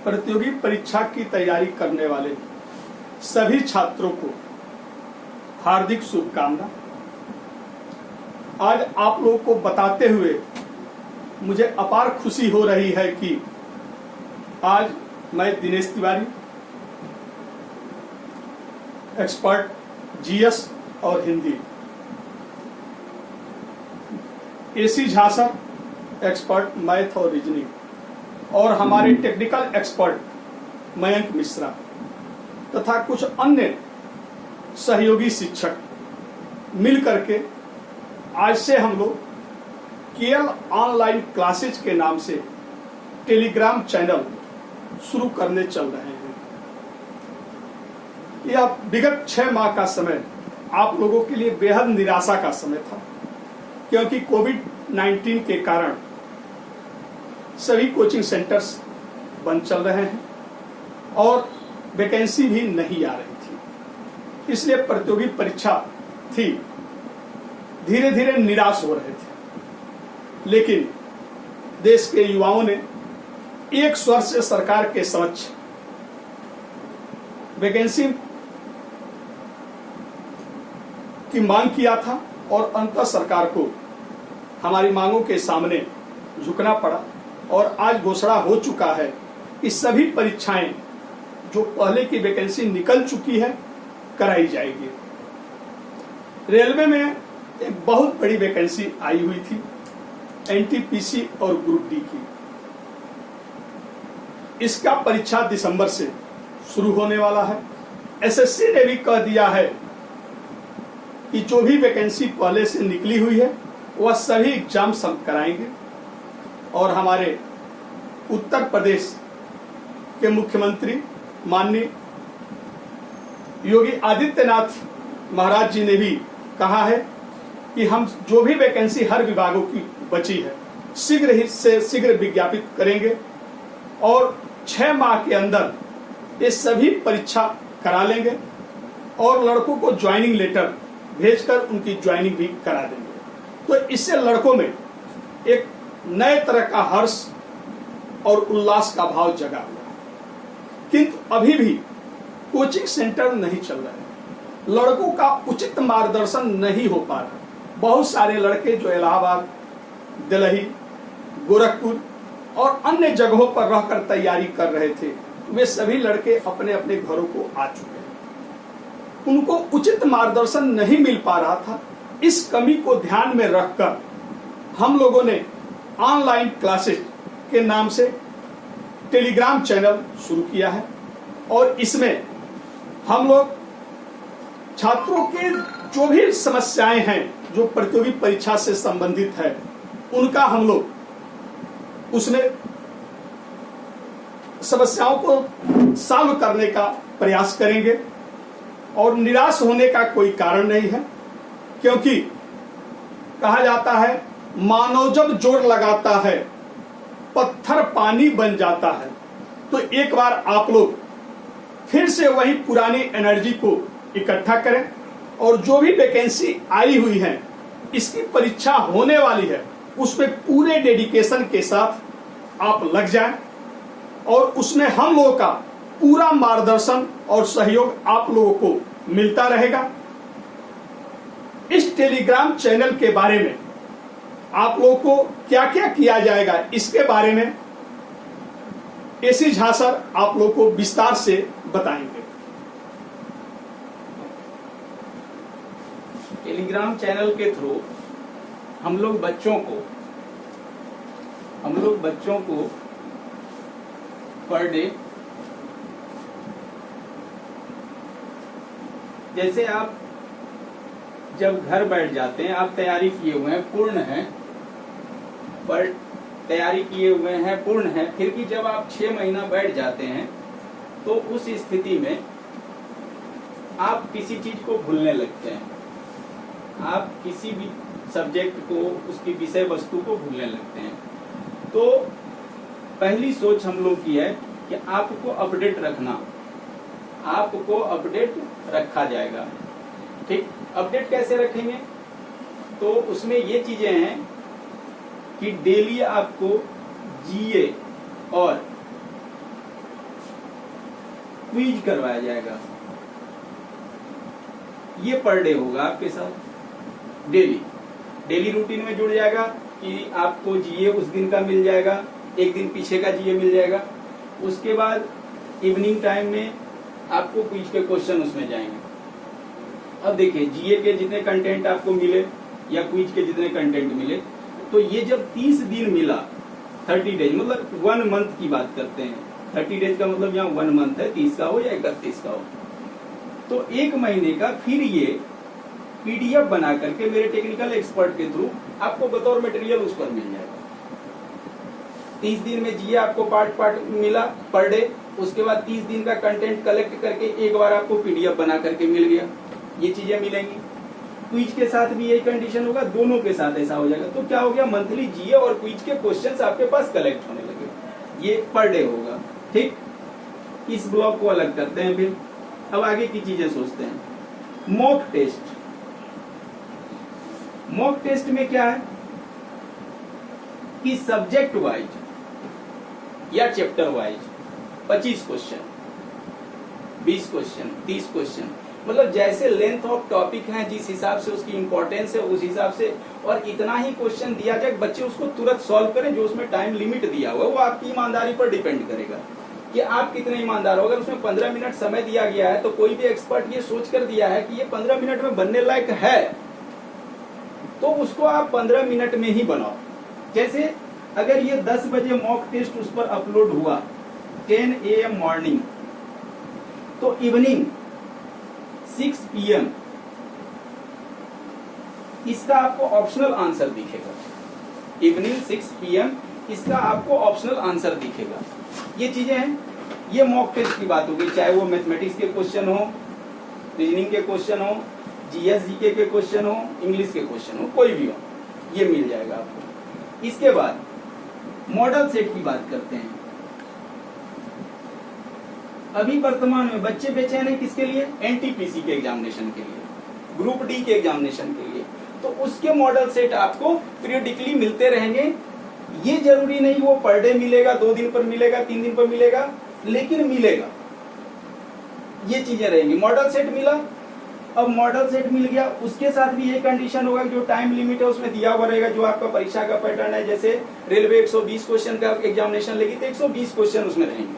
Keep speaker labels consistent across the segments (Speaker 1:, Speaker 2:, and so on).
Speaker 1: प्रतियोगी परीक्षा की तैयारी करने वाले सभी छात्रों को हार्दिक शुभकामना। आज आप लोगों को बताते हुए मुझे अपार खुशी हो रही है कि आज मैं दिनेश तिवारी, एक्सपर्ट जीएस और Hindi, AC Jha sir, expert math और रीजनिंग, और हमारे टेक्निकल एक्सपर्ट मयंक मिश्रा तथा कुछ अन्य सहयोगी शिक्षक मिल करके आज से हम लोग केएल ऑनलाइन क्लासेज के नाम से टेलीग्राम चैनल शुरू करने चल रहे हैं। यह विगत 6 माह का समय आप लोगों के लिए बेहद निराशा का समय था, क्योंकि कोविड-19 के कारण सभी कोचिंग सेंटर्स बंद चल रहे हैं और वैकेंसी भी नहीं आ रही थी। इसलिए प्रतियोगी परीक्षा थी, धीरे धीरे निराश हो रहे थे। लेकिन देश के युवाओं ने एक स्वर से सरकार के समक्ष वैकेंसी की मांग किया था और अंततः सरकार को हमारी मांगों के सामने झुकना पड़ा और आज घोषणा हो चुका है कि सभी परीक्षाएं जो पहले की वैकेंसी निकल चुकी है कराई जाएगी। रेलवे में एक बहुत बड़ी वैकेंसी आई हुई थी, एनटीपीसी और ग्रुप डी की। इसका परीक्षा दिसंबर से शुरू होने वाला है। एसएससी ने भी कह दिया है कि जो भी वैकेंसी पहले से निकली हुई है वह सभी एग्जाम्स हम कराएंगे। और हमारे उत्तर प्रदेश के मुख्यमंत्री माननीय योगी आदित्यनाथ महाराज जी ने भी कहा है कि हम जो भी वैकेंसी हर विभागों की बची है शीघ्र ही से शीघ्र विज्ञापित करेंगे और 6 माह के अंदर ये सभी परीक्षा करा लेंगे और लड़कों को ज्वाइनिंग लेटर भेजकर उनकी ज्वाइनिंग भी करा देंगे। तो इससे लड़कों में एक नए तरह का हर्ष और उल्लास का भाव जगा हुआ है। किंतु अभी भी कोचिंग सेंटर नहीं चल रहे, लड़कों का उचित मार्गदर्शन नहीं हो पा रहा। बहुत सारे लड़के जो इलाहाबाद, दिल्ली, गोरखपुर और अन्य जगहों पर रहकर तैयारी कर रहे थे, वे सभी लड़के अपने अपने घरों को आ चुके हैं। उनको उचित मार्गदर्शन नहीं मिल पा रहा था। इस कमी को ध्यान में रखकर हम लोगों ने ऑनलाइन क्लासेस के नाम से टेलीग्राम चैनल शुरू किया है और इसमें हम लोग छात्रों के जो भी समस्याएं हैं जो प्रतियोगी परीक्षा से संबंधित है उनका हम लोग उसमें समस्याओं को सॉल्व करने का प्रयास करेंगे। और निराश होने का कोई कारण नहीं है, क्योंकि कहा जाता है मानव जब जोर लगाता है पत्थर पानी बन जाता है। तो एक बार आप लोग फिर से वही पुरानी एनर्जी को इकट्ठा करें और जो भी वैकेंसी आई हुई है, इसकी परीक्षा होने वाली है, उसमें पूरे डेडिकेशन के साथ आप लग जाएं और उसमें हम लोगों का पूरा मार्गदर्शन और सहयोग आप लोगों को मिलता रहेगा। इस टेलीग्राम चैनल के बारे में आप लोगों को क्या क्या किया जाएगा, इसके बारे में एसी झा सर आप लोगों को विस्तार से बताएंगे।
Speaker 2: टेलीग्राम चैनल के थ्रू हम लोग बच्चों को पर डे, जैसे आप जब घर बैठ जाते हैं, आप तैयारी किए हुए हैं, पूर्ण हैं, पर तैयारी किए हुए हैं, पूर्ण है, फिर भी जब आप 6 महीना बैठ जाते हैं तो उस स्थिति में आप किसी चीज को भूलने लगते हैं। आप किसी भी सब्जेक्ट को, उसकी विषय वस्तु को भूलने लगते हैं। तो पहली सोच हम लोग की है कि आपको अपडेट रखना, आपको अपडेट रखा जाएगा। ठीक, अपडेट कैसे रखेंगे? तो उसमें ये चीजें हैं कि डेली आपको जीए और क्विज करवाया जाएगा। ये पर डे होगा आपके साथ, डेली रूटीन में जुड़ जाएगा कि आपको जीए उस दिन का मिल जाएगा, एक दिन पीछे का जीए मिल जाएगा। उसके बाद इवनिंग टाइम में आपको क्विज के क्वेश्चन उसमें जाएंगे। अब देखिए जीए के जितने कंटेंट आपको मिले या क्विज के जितने कंटेंट मिले, तो ये जब 30 दिन मिला, 30 डेज मतलब 1 मंथ की बात करते हैं, 30 डेज का मतलब यहाँ 1 मंथ है, 30 का हो या 31 का हो, तो 1 महीने का फिर ये पीडीएफ बना करके मेरे टेक्निकल एक्सपर्ट के थ्रू आपको बतौर मटेरियल उस पर मिल जाएगा। 30 दिन में जीए आपको पार्ट मिला पर डे, उसके बाद 30 दिन का कंटेंट कलेक्ट करके एक बार आपको पीडीएफ बना करके मिल गया, ये चीजें मिलेंगी। क्विज के साथ भी यही कंडीशन होगा, दोनों के साथ ऐसा हो जाएगा। तो क्या हो गया, मंथली जीए और क्विज के क्वेश्चंस आपके पास कलेक्ट होने लगे, ये पर डे होगा। ठीक, इस ब्लॉक को अलग करते हैं। फिर अब आगे की चीजें सोचते हैं। मॉक टेस्ट, मॉक टेस्ट में क्या है कि सब्जेक्ट वाइज या chapter wise 25 question, 20 question, 30 question, मतलब जैसे लेंथ ऑफ टॉपिक है, जिस हिसाब से उसकी इंपॉर्टेंस है उस हिसाब से, और इतना ही क्वेश्चन दिया जाए बच्चे उसको तुरंत सॉल्व करें। जो उसमें टाइम लिमिट दिया हुआ है वो आपकी ईमानदारी पर डिपेंड करेगा कि आप कितने ईमानदार हो। अगर उसमें 15 मिनट समय दिया गया है तो कोई भी एक्सपर्ट ये सोच कर दिया है कि ये 15 मिनट में बनने लायक है, तो उसको आप 15 मिनट में ही बनाओ। जैसे अगर ये 10 बजे मॉक टेस्ट उस पर अपलोड हुआ 10 AM मॉर्निंग, तो इवनिंग 6 PM इसका आपको ऑप्शनल आंसर दिखेगा। इवनिंग 6 PM इसका आपको ऑप्शनल आंसर दिखेगा। ये चीजें हैं, ये मॉक टेस्ट की बात होगी, चाहे वो मैथमेटिक्स के क्वेश्चन हो, रीजनिंग के क्वेश्चन हो, जीएस जीके के क्वेश्चन हो, इंग्लिश के क्वेश्चन हो, कोई भी हो, ये मिल जाएगा आपको। इसके बाद मॉडल सेट की बात करते हैं। अभी वर्तमान में बच्चे बेचैन हैं किसके लिए, एनटीपीसी के एग्जामिनेशन के लिए, ग्रुप डी के एग्जामिनेशन के लिए, तो उसके मॉडल सेट आपको पीरियडिकली मिलते रहेंगे। ये जरूरी नहीं वो पर डे मिलेगा, 2 दिन पर मिलेगा, 3 दिन पर मिलेगा, लेकिन मिलेगा। ये चीजें रहेंगी। मॉडल सेट मिला, अब मॉडल सेट मिल गया, उसके साथ भी ये कंडीशन होगा जो टाइम लिमिट है उसमें दिया हुआ रहेगा, जो आपका परीक्षा का पैटर्न है। जैसे रेलवे 120 क्वेश्चन का एग्जामिनेशन लेगी तो 120 क्वेश्चन उसमें रहेंगे,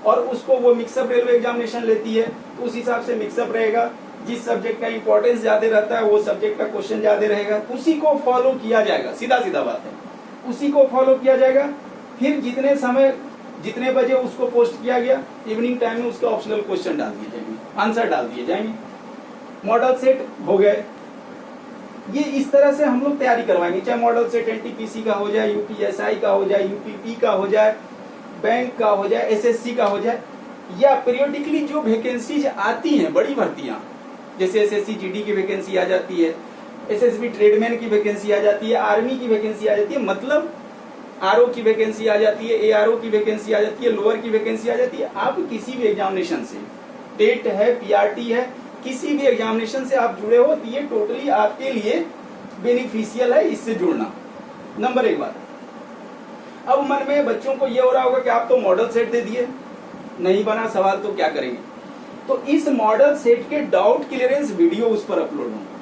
Speaker 2: और उसको वो मिक्सअप रेलवे एग्जामिनेशन लेती है तो उस हिसाब से मिक्सअप रहेगा। जिस सब्जेक्ट का इंपॉर्टेंस ज्यादा रहता है वो सब्जेक्ट का क्वेश्चन ज्यादा रहेगा, उसी को फॉलो किया जाएगा। सीधा सीधा बात है, उसी को फॉलो किया जाएगा। फिर जितने समय, जितने बजे उसको पोस्ट किया गया, इवनिंग टाइम में उसका ऑप्शनल क्वेश्चन डाल दिए जाएंगे, आंसर डाल दिए जाएंगे। मॉडल सेट हो गए। ये इस तरह से हम लोग तैयारी करवाएंगे, चाहे मॉडल सेट एनटीपीसी का हो जाए, यूपीएसआई का हो जाए, यूपीपी का हो जाए, बैंक का हो जाए, एसएससी का हो जाए, या पीरियडिकली जो वैकेंसीज आती हैं, बड़ी भर्तियां, जैसे एसएससी जीडी की वैकेंसी आ जाती है, एसएसबी ट्रेडमैन की वैकेंसी आ जाती है, आर्मी की वैकेंसी आ जाती है, मतलब आरओ की वैकेंसी आ जाती है, एआरओ की वैकेंसी आ जाती है, लोअर की वैकेंसी आ जाती है। आप किसी भी एग्जामिनेशन से, टेट है, पीआरटी है, किसी भी एग्जामिनेशन से आप जुड़े हो तो ये टोटली आपके लिए बेनिफिशियल है इससे जुड़ना। नंबर 1 बात। अब मन में बच्चों को ये हो रहा होगा कि आप तो मॉडल सेट दे दिए, नहीं बना सवाल तो क्या करेंगे, तो इस मॉडल सेट के डाउट क्लियरेंस वीडियो उस पर अपलोड होंगे।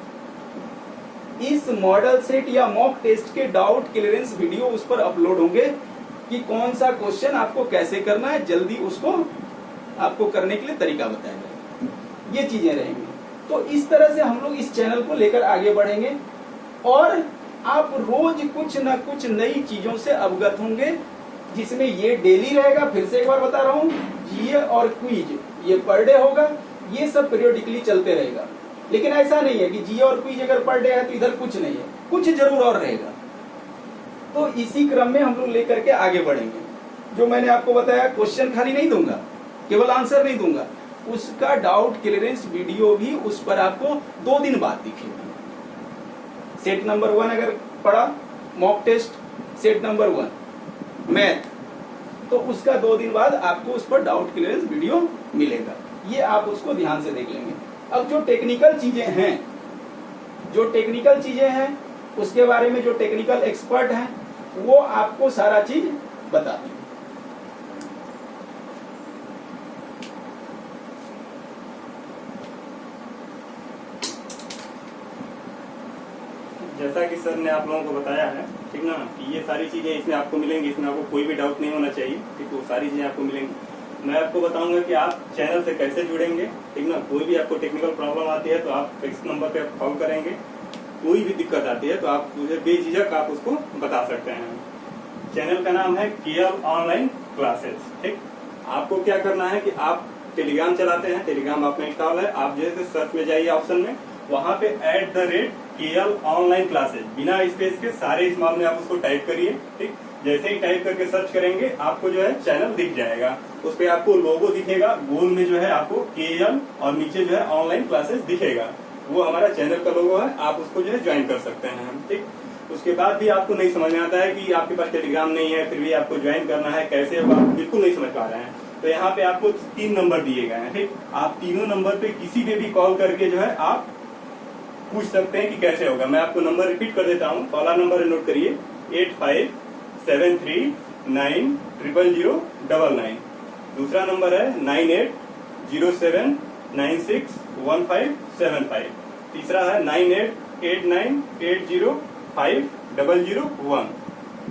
Speaker 2: इस मॉडल सेट या मॉक टेस्ट के डाउट क्लियरेंस वीडियो उस पर अपलोड होंगे कि कौन सा क्वेश्चन आपको कैसे करना है, जल्दी उसको आपको करने के लिए तरीका बताया जाएगा। ये चीजें रहेंगी। तो इस तरह से हम लोग इस चैनल को लेकर आगे बढ़ेंगे और आप रोज कुछ न कुछ नई चीजों से अवगत होंगे, जिसमें ये डेली रहेगा। फिर से एक बार बता रहा हूँ, जीए और क्विज ये पर डे होगा, ये सब पीरियडिकली चलते रहेगा। लेकिन ऐसा नहीं है कि जीए और क्विज अगर पर डे है तो इधर कुछ नहीं है, कुछ जरूर और रहेगा। तो इसी क्रम में हम लोग लेकर के आगे बढ़ेंगे। जो मैंने आपको बताया, क्वेश्चन खाली नहीं दूंगा, केवल आंसर नहीं दूंगा, उसका डाउट क्लियरेंस वीडियो भी उस पर आपको 2 दिन बाद दिखेगा। सेट नंबर 1 अगर पढ़ा mock test, set number 1 math, तो उसका 2 दिन बाद आपको उस पर डाउट क्लियरेंस वीडियो मिलेगा। ये आप उसको ध्यान से देख लेंगे। अब जो टेक्निकल चीजें हैं, उसके बारे में जो टेक्निकल एक्सपर्ट हैं वो आपको सारा चीज बताते हैं।
Speaker 3: जैसा कि सर ने आप लोगों को बताया है, ठीक ना, कि ये सारी चीजें इसमें आपको मिलेंगी, इसमें आपको कोई भी डाउट नहीं होना चाहिए, ठीक, वो सारी चीजें आपको मिलेंगी। मैं आपको बताऊंगा कि आप चैनल से कैसे जुड़ेंगे, ठीक ना। कोई भी आपको टेक्निकल प्रॉब्लम आती है तो आप इस नंबर पे कॉल करेंगे, कोई भी दिक्कत आती है तो आप मुझे बेझिझक आप उसको बता सकते हैं। चैनल का नाम है KL ऑनलाइन क्लासेस, ठीक। आपको क्या करना है कि आप टेलीग्राम चलाते हैं, टेलीग्राम आप में इंस्टॉल है, आप जैसे सर्च में जाइए ऑप्शन में, वहां पे @KL ऑनलाइन क्लासेस बिना स्पेस के सारे स्मॉल में आप उसको टाइप करिए, ठीक। जैसे ही टाइप करके सर्च करेंगे आपको जो है चैनल दिख जाएगा, उस पे आपको लोगो दिखेगा, गोल में जो है आपको KL और नीचे जो है ऑनलाइन क्लासेस दिखेगा, वो हमारा चैनल का लोगो है, आप उसको जो है ज्वाइन कर सकते हैं, ठीक। उसके बाद भी आपको नहीं समझ में आता है कि आपके पास टेलीग्राम नहीं है, फिर भी आपको ज्वाइन करना है, कैसे होगा, आप बिल्कुल नहीं समझ पा रहे हैं, तो यहाँ पे आपको 3 नंबर दिए गए हैं, ठीक। आप तीनों नंबर पे किसी पे भी कॉल करके जो है आप पूछ सकते हैं कि कैसे होगा। मैं आपको नंबर रिपीट कर देता हूँ। पहला नंबर नोट करिए 8573900099। दूसरा नंबर है 9807961575। तीसरा है 9889805001,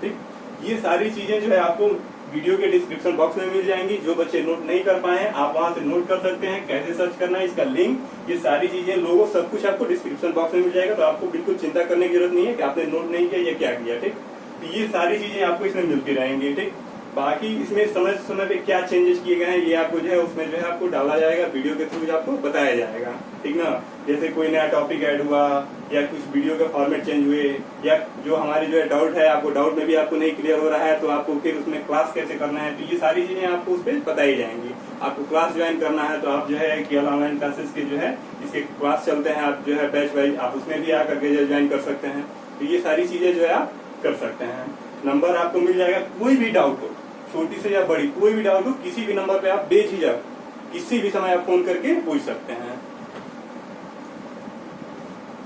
Speaker 3: ठीक। ये सारी चीजें जो है आपको वीडियो के डिस्क्रिप्शन बॉक्स में मिल जाएंगी। जो बच्चे नोट नहीं कर पाए हैं आप वहां से नोट कर सकते हैं, कैसे सर्च करना है, इसका लिंक, ये सारी चीजें, लोगो, सब कुछ आपको डिस्क्रिप्शन बॉक्स में मिल जाएगा। तो आपको बिल्कुल चिंता करने की जरूरत नहीं है कि आपने नोट नहीं किया या क्या किया, ठीक। तो ये सारी चीजें आपको इसमें मिलती रहेंगी, ठीक। बाकी इसमें समय पे क्या चेंजेस किए गए हैं ये आपको जो है उसमें जो है आपको डाला जाएगा, वीडियो के थ्रू आपको बताया जाएगा, ठीक ना। जैसे कोई नया टॉपिक ऐड हुआ या कुछ वीडियो का फॉर्मेट चेंज हुए, या जो हमारी जो है डाउट है, आपको डाउट में भी आपको नहीं क्लियर हो रहा है तो आपको फिर उसमें क्लास कैसे करना है, तो ये सारी चीजें आपको उस पर बताई जाएंगी। आपको क्लास ज्वाइन करना है तो आप जो है KL ऑनलाइन क्लासेस के जो है इसके क्लास चलते हैं, आप जो है बैच वाइज आप उसमें भी आकर के जो ज्वाइन कर सकते हैं। तो ये सारी चीजें जो है आप कर सकते हैं। नंबर आपको मिल जाएगा, कोई भी डाउट हो, छोटी से या बड़ी, कोई भी डाउट हो, किसी भी नंबर पे आप बेझिझक किसी भी समय आप फोन करके पूछ सकते हैं।